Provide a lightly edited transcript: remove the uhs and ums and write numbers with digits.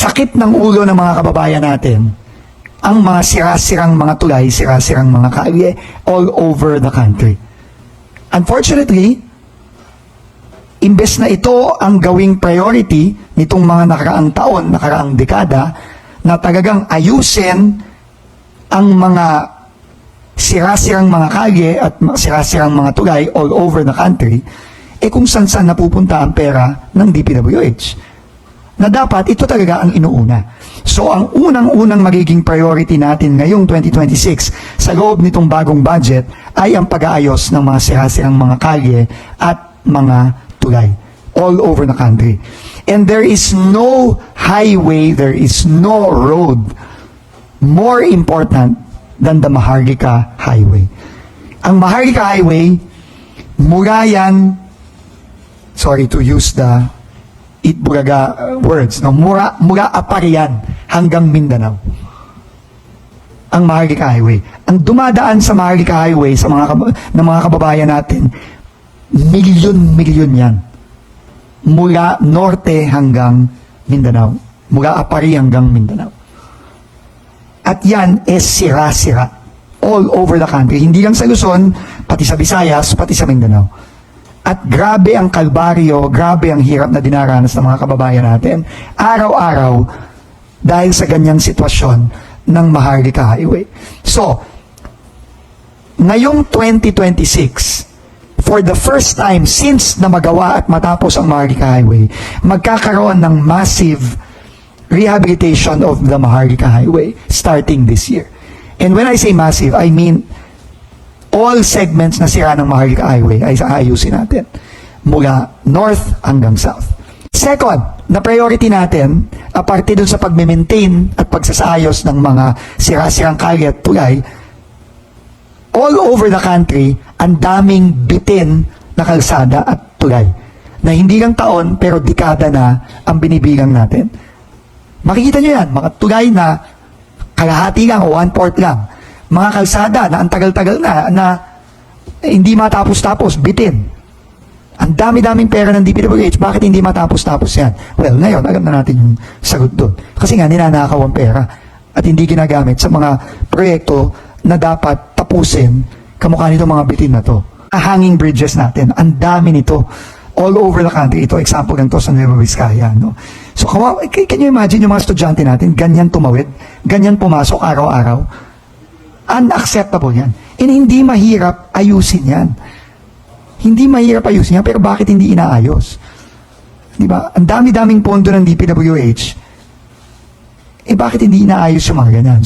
sakit ng ulo ng mga kababayan natin ang mga sira-sirang mga tulay, sira-sirang mga kalye all over the country. Unfortunately, imbes na ito ang gawing priority nitong mga nakaraang taon, nakaraang dekada, na talagang ayusin ang mga sira-sirang mga kalye at sira-sirang mga tulay all over the country, kung saan-saan napupunta ang pera ng DPWH. Na dapat ito talaga ang inuuna. So ang unang-unang magiging priority natin ngayong 2026 sa loob nitong bagong budget ay ang pag-aayos ng mga sira-sirang mga kalye at mga tulay all over the country. And there is no highway, there is no road more important than the Maharlika Highway. Ang Maharlika Highway, mula yan, sorry to use the Itbulaga words, no? mula Aparian hanggang Mindanao. Ang Maharlika Highway. Ang dumadaan sa Maharlika Highway sa ng mga kababayan natin, milyon-milyon yan. Mula norte hanggang Mindanao. Mula Apari hanggang Mindanao. At yan sira-sira all over the country. Hindi lang sa Luzon, pati sa Visayas, pati sa Mindanao. At grabe ang kalbaryo, grabe ang hirap na dinaranas ng mga kababayan natin araw-araw dahil sa ganyang sitwasyon ng Maharlika Highway. So, ngayong 2026, for the first time since na magawa at matapos ang Maharlika Highway, magkakaroon ng massive rehabilitation of the Maharlika Highway starting this year. And when I say massive, I mean all segments na sira ng Maharlika Highway ay aayusin natin mula north hanggang south. Second, na priority natin, aparte dun sa pag-maintain at pagsasaayos ng mga sira-sirang kalye at tulay, all over the country, ang daming bitin na kalsada at tulay na hindi lang taon pero dekada na ang binibilang natin. Makikita nyo yan, mga tulay na kalahati lang o 1/4 lang. Mga kalsada na ang tagal-tagal na hindi matapos-tapos, bitin. Ang dami-daming pera ng DPWH, bakit hindi matapos-tapos yan? Well, ngayon, alam na natin yung sagot doon. Kasi nga, ninanakaw ang pera at hindi ginagamit sa mga proyekto na dapat tapusin kamukha nito mga bitin na to. Hanging bridges natin, ang dami nito all over the country. Ito, example lang to sa Nueva Vizcaya. No? So, can you imagine yung mga estudyante natin, ganyan tumawid, ganyan pumasok araw-araw? Unacceptable yan. And hindi mahirap ayusin yan. Hindi mahirap ayusin yan, pero bakit hindi inaayos? Diba? Ang dami-daming pondo ng DPWH, bakit hindi inaayos yung mga ganyan?